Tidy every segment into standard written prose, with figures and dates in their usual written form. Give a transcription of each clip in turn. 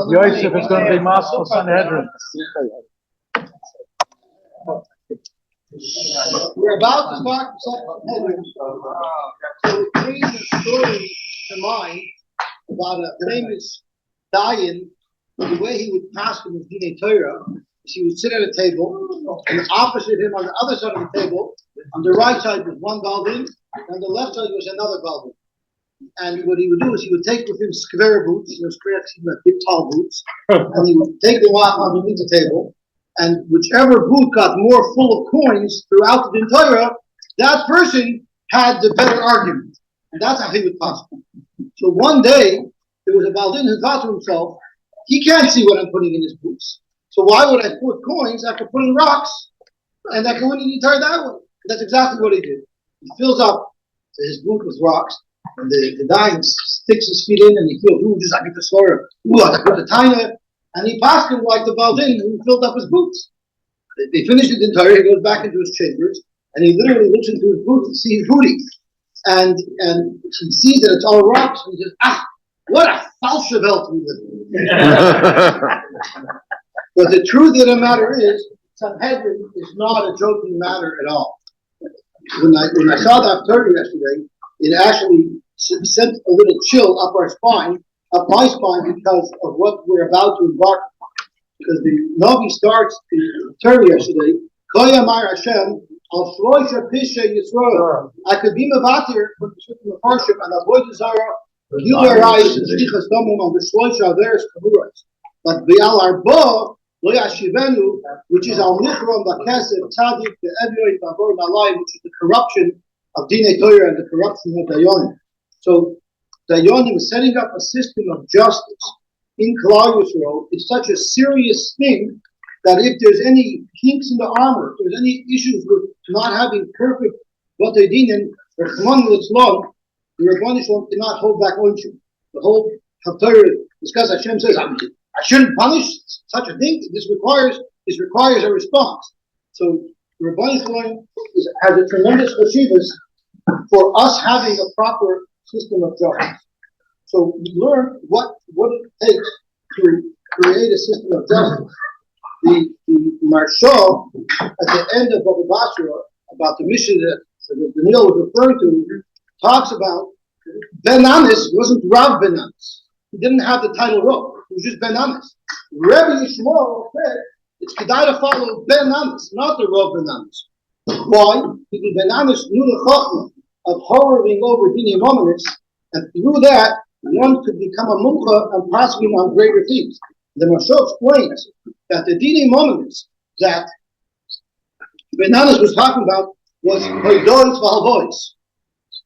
Yosef is going to be maschil Sanhedrin. We're about to start Sanhedrin. So it brings a story to mind about a famous Dayan, the way he would pass him his Dinei Torah. He would sit at a table, and opposite him on the other side of the table, on the right side was one Balvin, and on the left side was another Balvin. And what he would do is he would take with him square boots, big tall boots, and he would take them off underneath the table, and whichever boot got more full of coins throughout the Torah, that person had the better argument. And that's how he would pass them. So one day, there was a Baldin who thought to himself, he can't see what I'm putting in his boots. So why would I put coins? I could put in rocks, and I could win the entire that way. That's exactly what he did. He fills up his boot with rocks, and the guy sticks his feet in, and he feels, ooh, just I get the slower. Ooh, I put the tiny, and he passed him like the Baldin who filled up his boots. They finished the entire. He goes back into his chambers, and he literally looks into his boots to see his booty, and he sees that it's all rocks, and he says, what a falsche Welt we live in. But the truth of the matter is, Sanhedrin is not a joking matter at all. When I saw that Torah yesterday, it actually sent a little chill up my spine, because of what we're about to embark on. Because the Navi starts the Torah yesterday, Koya Mar Hashem, Al Shloisha Pisha Yisrael. I could be Mavatir from the Farship and avoid the Zara, Gilei Rais, and Shtichas Domum on the Shloisha Averis Kavuras. But Bial Arba, Lo Yashivenu, which is Al Nichron, Bakesef, Tzadik, the Evioi, Bavor, Malai, which is the corruption of Dinei Torah and the corruption of Dayanim. So Dayanim is setting up a system of justice in Klal Yisrael. It's such a serious thing that if there's any kinks in the armor, if there's any issues with not having perfect Batei Dinim, or Chman Litzlon, the Rebbeinu Shalom cannot hold back ownership. The whole Torah discuss Hashem says, I shouldn't punish such a thing. This requires a response. So the Rebbeinu Shalom has a tremendous cheshivas for us having a proper system of justice. So we learn what it takes to create a system of justice. The Marshal at the end of Baba Basra, about the mission that Reb Daniel was referring to, talks about Ben Anis wasn't Rav Ben Anis. He didn't have the title Rav. He was just Ben Anis. Rebbe Yishmael said it's kedai to follow Ben Anis, not the Rav Ben Anis. Why? Because Ben Anis knew the chachma of hovering over Dinei Mominus, and through that one could become a mumcha and possibly on greater things. The Marshal explains that the Dinei Mominus that Ben Anis was talking about was Hoidois Valvois.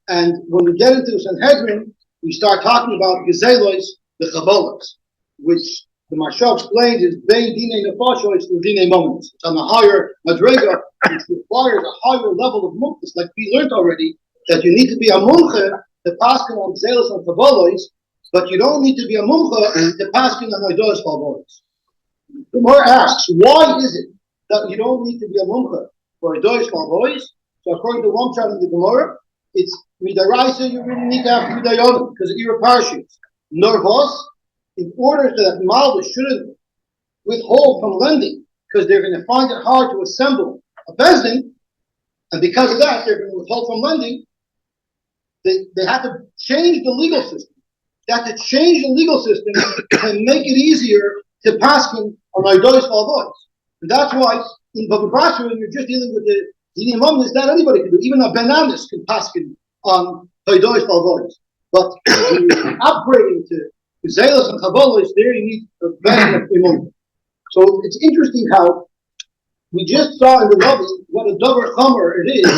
And when we get into Sanhedrin, we start talking about Gezelois, the Chabolas, which the Marshal explains is Bein Dinei Nefashois to Dinei Mominus. It's on a higher Madrega, which requires a higher level of mumchas, like we learned already, that you need to be a mumcha to paskin on Gezelos and Chabolos, but you don't need to be a mumcha to paskin on Hoidois Valvois. The Gemara asks, why is it that you don't need to be a mumcha for Hoidois Valvois? So according to one chart in the Gemara, it's midaraisa you really need to have Yudayonim because of your parashas. Nervos, in order that Malva shouldn't withhold from lending because they're going to find it hard to assemble a bezdin, and because of that they're going to withhold from lending. They have to change the legal system. They have to change the legal system and make it easier to paskin on Hoidois Valvois. And that's why in Baba Basra, when you're just dealing with the Dinei Mominus, that anybody can do. Even a Ben Anis can paskin on Hoidois Valvois. But when you're upgrading to Gezelos and Chabolos, there you need a better of Imam. So it's interesting how we just saw in the Navi what a dover chomer it is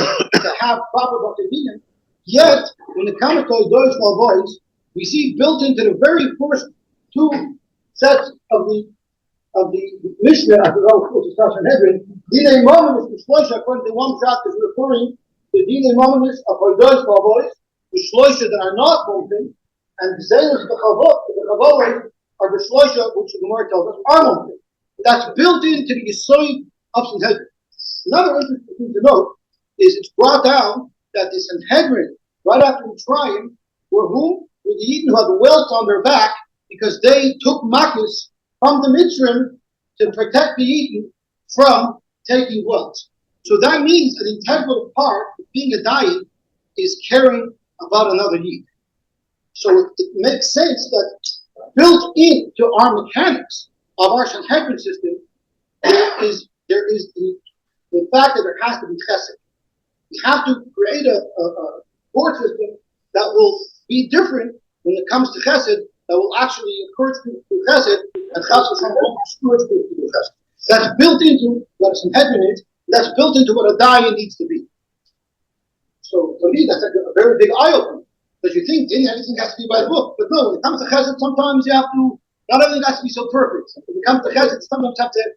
to have proper Batei Dinim. Yet, when it comes to Hoidois Valvois, we see built into the very first two sets of the Mishnah, I forgot what it's Sanhedrin, Dinei Mominus, the Shloisha, according to one shot, is referring to Dinei Mominus of Hoidois Valvois, the Shloisha that are not mountain, and Gezelos the Chavolim are the Shloisha, which the Gemara tells us are mountain. That's built into the Yisoid of Sanhedrin. Another interesting thing to note is it's brought down that the Sanhedrin, right after Mitzrayim, were whom? with the Eden who had the welt on their back because they took makis from the Mitzrim to protect the Eden from taking welts. So that means an integral part of being a dayan is caring about another Yid. So it makes sense that built into our mechanics of our Sanhedrin system, there is the fact that there has to be chesed. We have to create a board system that will be different when it comes to chesed, that will actually encourage people to do chesed, and chesed will discourage people to do chesed. That's built into what a Sanhedrin is, that's built into what a dayan needs to be. So for me, that's a very big eye-opener. Because you think everything has to be by the book. But no, when it comes to chesed, sometimes you have to, not everything has to be so perfect. When it comes to chesed, sometimes you have to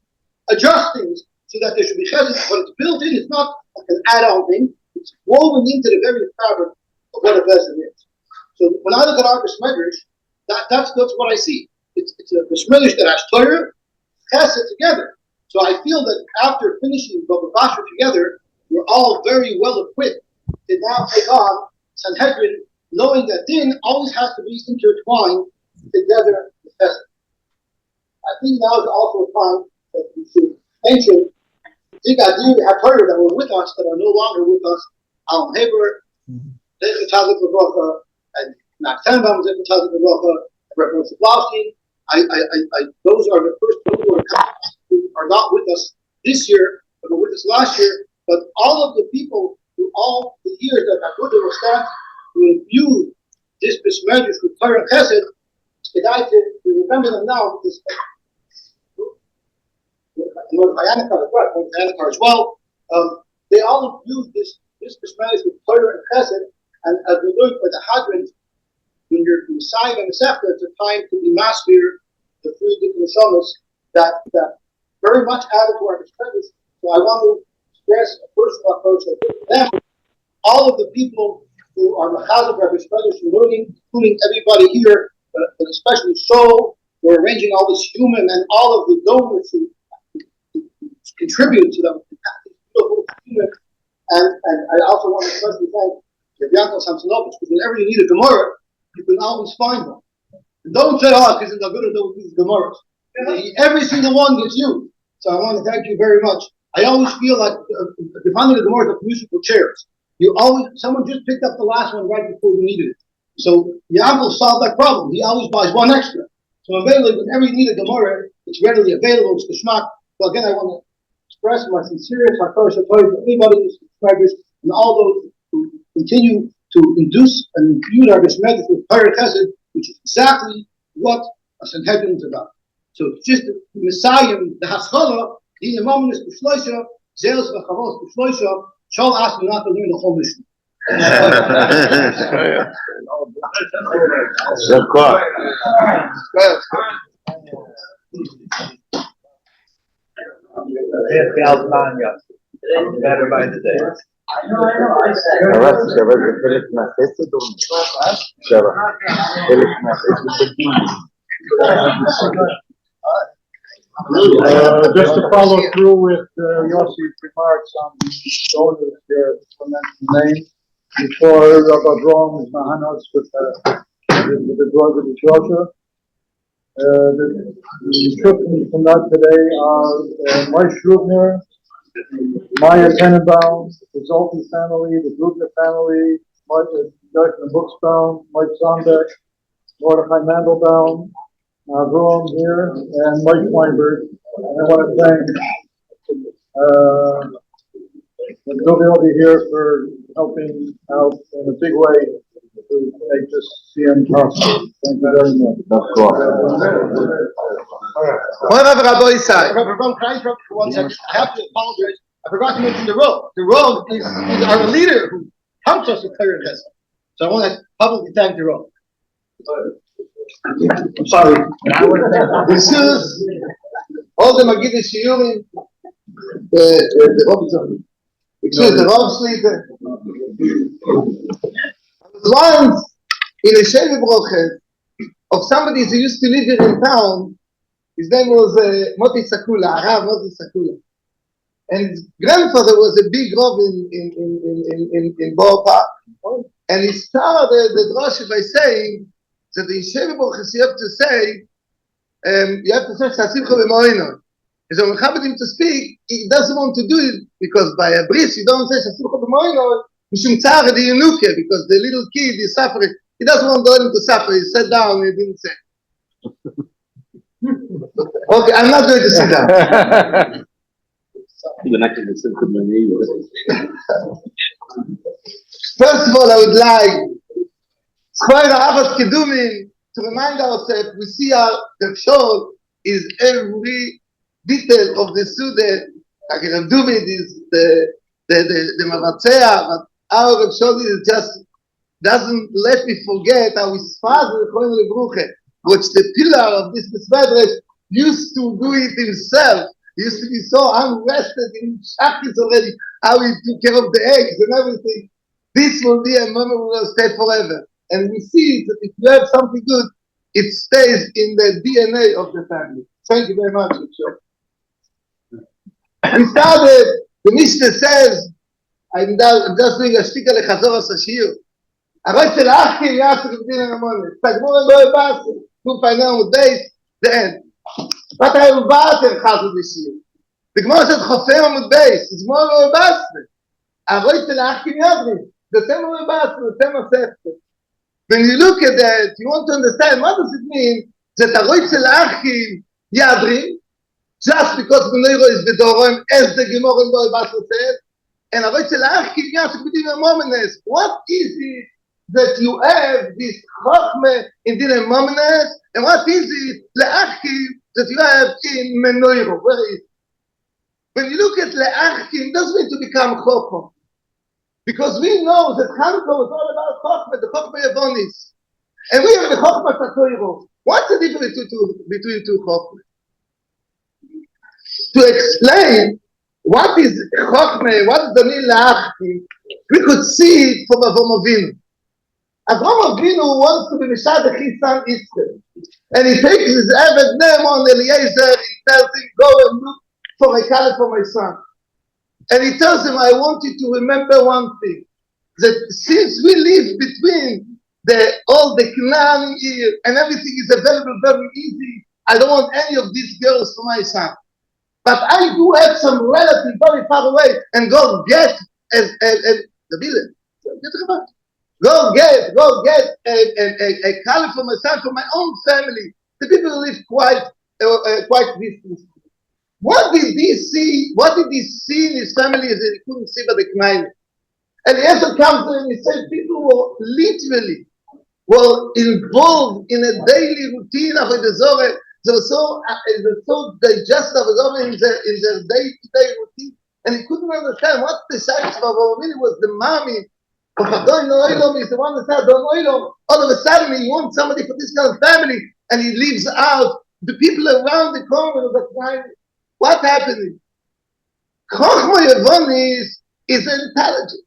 adjust things so that there should be chesed. But it's built in, it's not like an add-on thing. It's woven into the very fabric of what a bezin is. So when I look at our besmedrash, that's what I see. It's a besmedrash that has Torah, chesed together. So I feel that after finishing Baba Basra together, we're all very well equipped to now take on Sanhedrin, knowing that din always has to be intertwined together with chesed. I think now is also a time that we should mention we have Torah that were with us that are no longer with us. Alan Haber, and Max Tenenbaum was Reb Yossi. Those are the first who are not with us this year, but were with us last year. But all of the people through all the years that Agudah was started who viewed this besmedrash with Torah and Chesed, it's nice to remember them now because as well. They all viewed this besmedrash with Torah and Chesed, and as we learned by the Hadrins, when you're mesayem and mesayem, it's a time to be maschil the three different neshamas that very much added to our besmedrash. So I want to stress first of all, all of the people who are machazik our besmedrash and learning, including everybody here, but especially Sol, who are arranging all this human and all of the donors who contribute to them. And I also want to especially thank Reb Daniel because whenever you need a Gemara, you can always find one. And don't say, because in Agudah don't use Gemaras. Every single one gets used. So I want to thank you very much. I always feel like defining the Gemara of musical chairs. Someone just picked up the last one right before you needed it. So Yaakov solved that problem. He always buys one extra. So available, whenever you need a Gemara, it's readily available. It's Kishmak. So again, I want to express my sincerest, my first apology to anybody who's subscribers and all those who continue to induce and impute our besmedrash with Torah Chesed, which is exactly what a Sanhedrin is about. So it's just the mesayem, the haschala, the imam is b'shloisha, zelos v'chavos b'shloisha. Shol asked me not to learn the whole mission. Better by the day. I Just to follow through with Yossi's remarks on the donors here, name before Reb Avrum is Mahanos with the drug of the Joshua. The shukrim from that today are Mike Shrubner, Maya Tenenbaum, the Zoltan family, the Grubner family, Dr. Buxbaum, Mike Zonbeck, Mordechai Mandelbaum, Avrum here, and Mike Weinberg. And I want to thank Dovey here for helping out in a big way to make this Siyum possible. Thank you very much. That's cool. I have to apologize. I forgot to mention the Rov. The Rov is our leader who helps us with Torah Chesed. So I want to publicly thank the Rov. I'm sorry. This is all the Agudah Siyum, the Rov shlita. Once in a Sheva Brochet of somebody who used to live here in town. His name was Moti Sakula, Arav Moti Sakula. And his grandfather was a big Rav in Borough Park. And he started the drasha by saying that in Shevah you have to say, Sasimcha b'moino. And so when Chabad him to speak, he doesn't want to do it because by a bris you don't say Sasimcha b'moino, mishum tzara di yenuke, because the little kid is suffering. He doesn't want the him to suffer. He sat down and he didn't say. Okay, I'm not going to sit down. First of all, I would like to remind ourselves, we see how the show is every detail of the Suda. Like Reb David is the Mavatzea, but our Reb Shodi is just doesn't let me forget how his father, which the pillar of this Besmedrash, used to do it himself. He used to be so unrested in Shachis already, how he took care of the eggs and everything. This will be a moment we will stay forever. And we see that if you have something good, it stays in the DNA of the family. Thank you very much, we started, the Mishnah says, I'm just doing a shtika lechazor asashir. הרי של האחים יעשו כבדין הנמונה. תגמור הם לא יבאסו. הוא פיינם מודייס, the end. ואתה יבאסר חזו בשיר. תגמור של חופם המודייס, תגמור לא יבאסו. הרי של האחים ידרים. The same לא יבאסו, the same asepte. When you look at that, you want to understand, what does it mean that הרי של האחים ידרים, just because Meneiro is Bedorim, as the Gemara in the Basra says, and הרי של האחים יעשו כבדין הנמונה. What is it that you have this chokhmah in Dinah Momenes, and what is it, le'achim, that you have in Menoiro? Where is it? When you look at le'achim, it doesn't mean to become chokhmah. Because we know that Hanukkah was all about chokhmah, the chokhmah Yevonis. And we have the chokhmah Tatoiro. What's the difference between two chokhmah? To explain what is chokhmah, what is the mean le'achim, we could see it from Avram Avinu. Avram Avinu wants to be Mishadach his son Yitzchak. And he takes his Eved name on Eliezer, he tells him, go and look for a caliph for my son. And he tells him, I want you to remember one thing, that since we live between all the Canaan here, and everything is available very easy, I don't want any of these girls for my son. But I do have some relative very far away, and go get the villain. Go get a caliph for my son, for my own family. The people live quite distant. What did he see? What did he see in his family that he couldn't see by the Knaim? And he also comes and he said people were literally involved in a daily routine of the Zorah. They were so digested of the Zorah in their day-to-day routine. And he couldn't understand what the Shaykh of Avram was the mommy. Is the one that said, all of a sudden he wants somebody for this kind of family, and he leaves out the people around the corner of the time. What happened? Chochmah Yevonis is intelligent.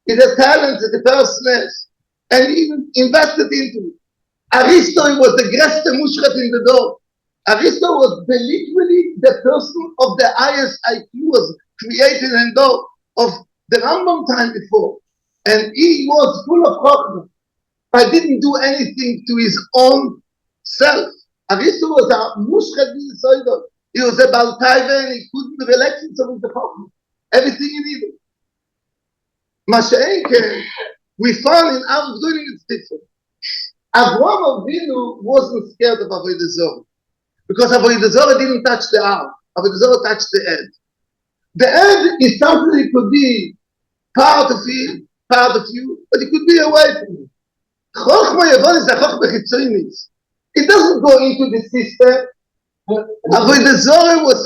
It's a talent that the person has, and he invested into it. Aristo was the greatest mushrat in the door. Aristo was literally the person of the highest IQ, was created in the door of the Rambam time before. And he was full of chokhmah, but didn't do anything to his own self. Aristo was a mushchat b'yisoidot. He was a baltaiva, and he couldn't relax himself with the chokhmah. Everything he needed. Mashenke, we found in our doing it's different. Avram Avinu wasn't scared of Avodah Zorah, because Avodah Zorah didn't touch the arm. Avodah Zorah touched the head. The head is something that could be part of you, but it could be away from you. Chochmah Yevon is a chochmah chitzonis. It doesn't go into the system. Avodah Zorah was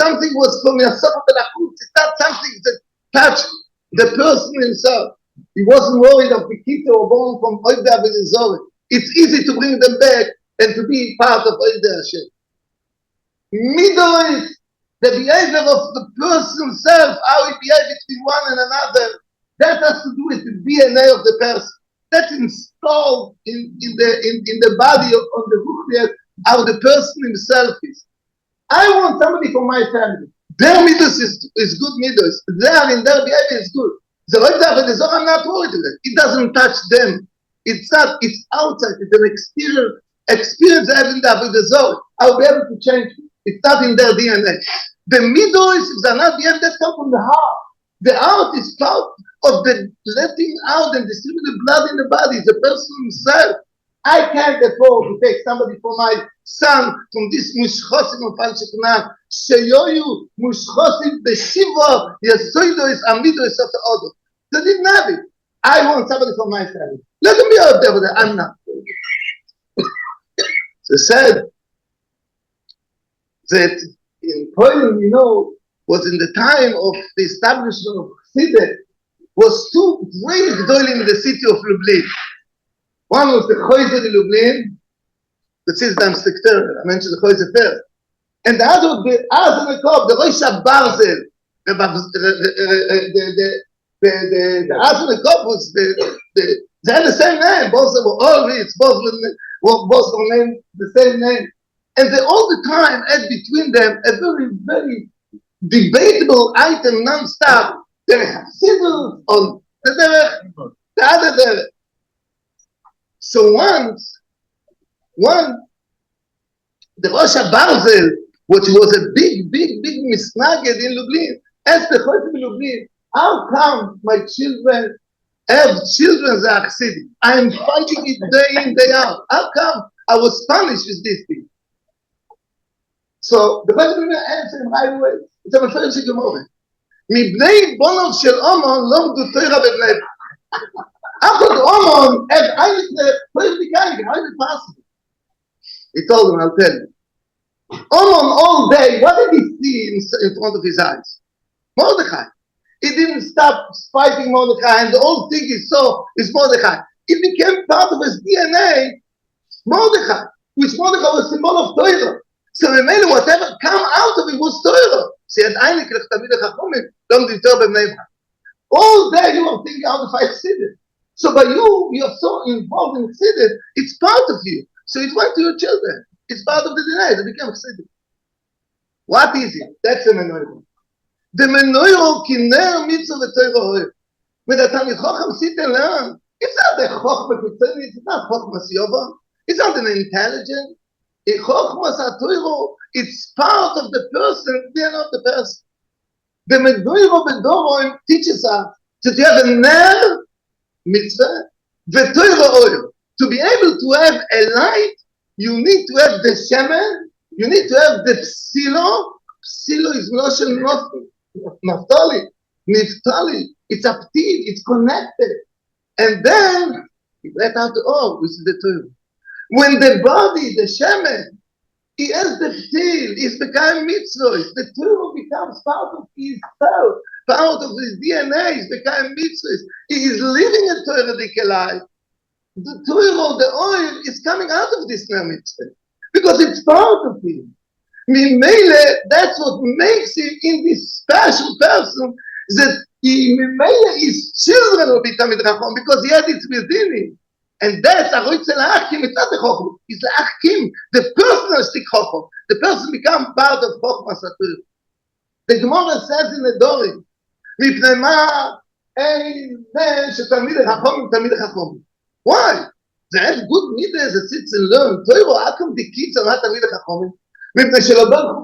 from Yasaf Belachut. It's not something that touched the person himself. He wasn't worried of the kids who were born from Avodah Zorah. It's easy to bring them back and to be part of Avodah Hashem. Middle is the behavior of the person himself, how he behaves between one and another. That has to do with the DNA of the person. That's installed in the body of the Ruchnias, how the person himself is. I want somebody from my family. Their midas is good midas. In their behavior is good. I'm not worried with it. It doesn't touch them. It's not, it's outside, it's an experience I have in the Agudah Zorah. I'll be able to change it. It's not in their DNA. The midos, if they're not yet, that come from the heart. The heart is part of the letting out and distributing the blood in the body. It's a person himself. I can't afford to take somebody for my son from this mushchosim of Al-Shekhnah. Sheyoyu mushchosim beshiva yasoido is amido is of the other. They didn't have it. I want somebody from my family. Let them be out there with it. I'm not. So said that in Poland, was in the time of the establishment of Chassidut, was two great gedolim in the city of Lublin. One was the Choizer in Lublin, that is the secretary. I mentioned the Choizer first. And the other was the Azenekov, the Rosh Barzel. The Azenekov was they had the same name. Both of them were all rich. Both were named the same name. And they all the time had between them a very, very debatable item non-stop. They have civil on the other derech. So once, the Rosh Barzel, which was a big misnaged in Lublin, asked the Choizer in Lublin, how come my children have children that are Chassidim? I am fighting it day in, day out. How come I was punished with this thing? So the Choizer answered him right away. It's a Meferish Gemara. Mibnei bonov shel Omon lo du Torah bebnei. How could Omon have eigentlich political? How is it possible? He told him, I'll tell you. Omon all day, what did he see in front of his eyes? Mordechai. He didn't stop fighting Mordechai, and the whole thing he saw is Mordechai. It became part of his DNA, Mordechai, which Mordechai was a symbol of Torah. So remember, whatever come out of it was Torah. See, at Einik Tamid Chachomim, don't do Torah b'Bnei Brak. All day you are thinking how to fight Chassidut. So by you're so involved in Chassidut, it's part of you. So it went to your children. It's part of the DNA. They became Chassidut. What is it? That's the menorah. The menorah kiner mitzvah v'Torah ohev. When the Talmid Chacham sit and learn, it's not a Chochmah Kutzeni, it's not Chochmah Siyum, it's not an intelligent. A Chochmah Torah, it's part of the person, they're not the person. The menorah b'Doroim teaches us that you have a ner mitzvah v'Torah ohev. To be able to have a light, you need to have the shemen, you need to have the psilo. Psilo is notion Naftali. Niftali. It's aptiv, it's connected. And then, he let out the oh, which is the Torah. When the body, the shemen, he has the ptil, he's become mitzvah. The Torah becomes part of his self, part of his DNA, he's become mitzvah. He is living a Torah life. The Torah, the oil, is coming out of this mitzvah because it's part of him. Mimele, that's what makes him in this special person that he Mimele his children will be Tamid Chacham because he has it within him. And that's Aroitz L'Achim, it's not the Chacham, it's L'Achim, the personalistic Chacham. The person becomes part of Chacham Satur. The Gemara says in the Dorim, Mipnei ma ein men shetamid Chacham tamid Chacham. Why? They have good midas that sits and learn. Torah, how come the kids are not Tamid Chacham? What do you know about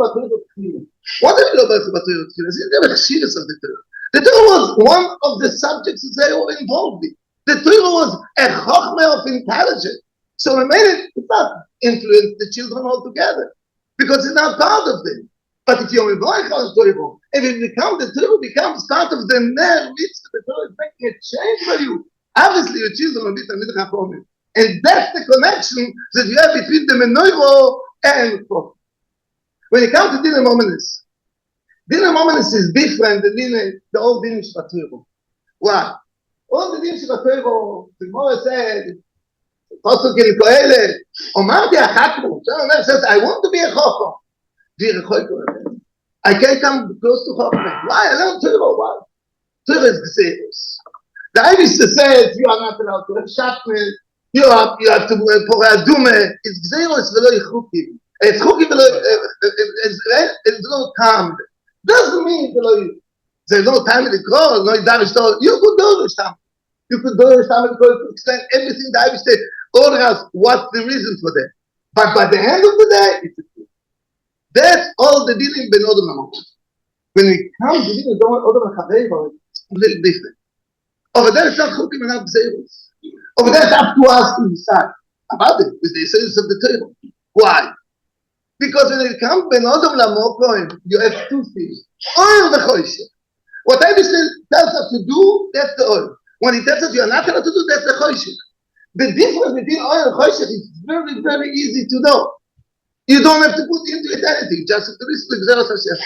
Torah? It's never the serious of the Torah. The Torah was one of the subjects that they were involved in. The Torah was a chokhmah of intelligence. So we made it, it's not influence the children altogether, because it's not part of them. But if you're involved on Torah, if it becomes, the Torah becomes part of the ner mitzvah, the Torah is making a change for you. Obviously, your children will be Tamid Chacham. And that's the connection that you have between the menorah and Chacham. When it comes to Dinah Mominus is different than the old Dinah Shvaturah. Why? All the Dinah Shvaturah, the Gemara said, Pasuk in Kohelet, Omarti Achakmu, says, I want to be a Chacham. I can't come close to Chacham. Why? I learned Torah. Why? Torah is Geseres. The Eibishter says, you are not allowed to have Shachmel, you have to pour a Dume. It's Geseres v'lo Yichukim. It's cooking it's no time. Doesn't mean there's no time in the cross, no Darish. You could do this time. You could go to explain everything that I say, order us what's the reason for that. But by the end of the day, it's a truth. That's all the dealing ben Odom Lamot. When it comes to dealing ben Odom Lamot, it's completely different. Over there, it's not Chukim and not Gzeros. Over there, it's up to us to decide about it with the essence of the Torah. Why? Because when it comes ben Odom Lamot, you have two things. Oil the Choshech. What I tells us to do, that's the oil. When he tells us you're not allowed to do, that's the Choshech. The difference between oil and Choshech is very, very easy to know. You don't have to put into it anything, just to listen to Gzeros Hashem.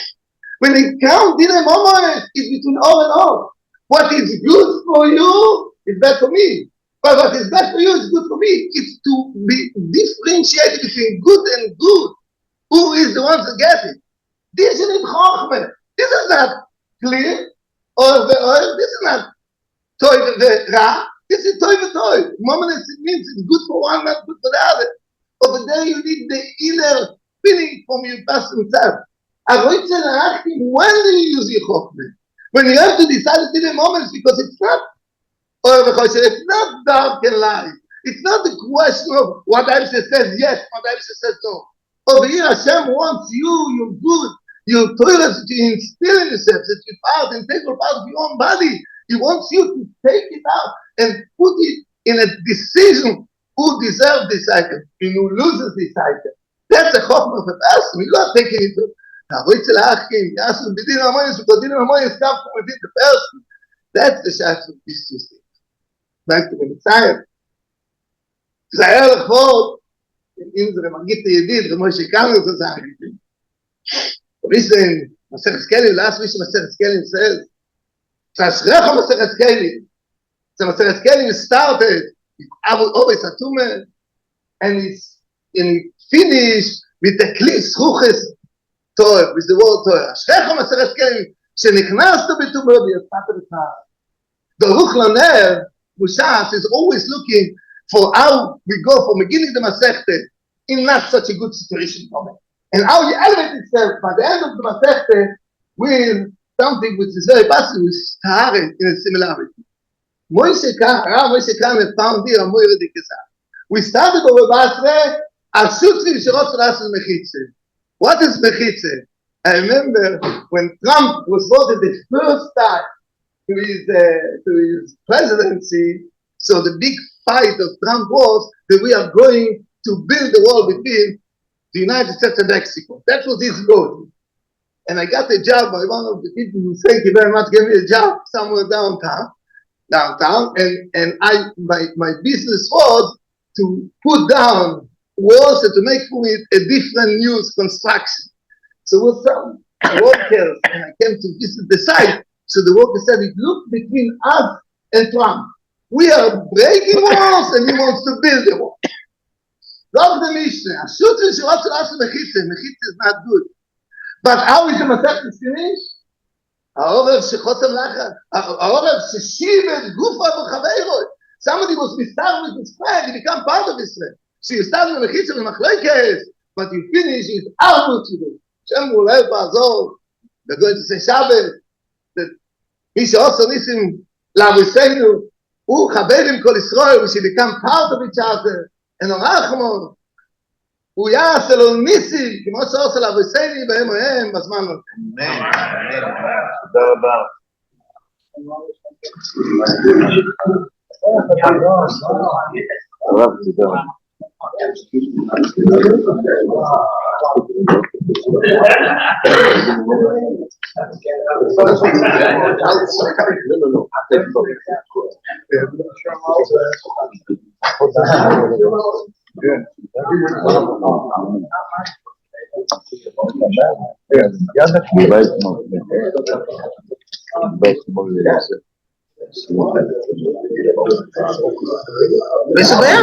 When it comes, Dinah Momoret is between all and all. What is good for you is bad for me. But what is bad for you is good for me. It's to be differentiated between good and good. Who is the ones that get it? This is in Chochmeh. This is not clear. Or the oil. This is not toy the ra. This is toy the toy. Moment it means it's good for one, not good for the other. Over there you need the inner feeling from your person self. When do you use your chokhmah? When you have to decide in the moments, because it's not, it's not dark and light. It's not the question of what Aisha says yes, what Aisha says no. Over here, Hashem wants you, you're good, your Torah to instill in yourself, that you're part, integral part of your own body. He wants you to take it out and put it in a decision who deserves this item and who loses this item. That's a chokhmah of a person. You're not taking it to because Din Harmonious comes from within the person. That's the shaft of these two things. Back to the mesayem. Zayel Chod, in unsere Magite Yedid, the Moshe Kamer zu sagen. Listen, Masechet Kelim, last week Masechet Kelim says, Shashrecha Masechet Kelim. So Masechet Kelim started with always a tumor, and it's finished with the Kli Sruches Torah, with the word Torah. Shrecha Masechet Kelim, שנכנסת בטומאה ויצאת בצער. The Ruch Laner, Mushas, is always looking for how we go from beginning the Masechta in not such a good situation from it. And how you elevate itself by the end of the Masechta with something which is very passive, which is Tahare in a similarity. Moshe Kamer found here a more ridiculous. We started over Basra, Ashutzi V'Shirot Rasul Mechitze. What is Mechitze? I remember when Trump was voted the first time to his presidency, so the big fight of Trump was that we are going to build a wall between the United States and Mexico. That was his goal. And I got a job by one of the people who thank you very much, gave me a job somewhere downtown, and my business was to put down walls and to make for it a different news construction. So with some workers, and I came to visit the site, so the worker said, it looked between us and Trump. We are breaking walls and he wants to build a wall. Love the Mishnah. Mechitza is not good. But how is the Masechta finished? Somebody was mistar with his friend, he become part of his friend. So you start with Mechitza and Machlekes, but you finish it out today. Hashem will help us all. They're going to say Shabbat, that we should also listen Lavuseinu, Chaberim Kol Yisrael, we should become part of each other, and Orachmon, Uyas Elon Nisi, כמו שעושה Lavuseinu, בהם והם, בזמן הזה. אמן. תודה רבה. הרב, תודה. Ves a ver?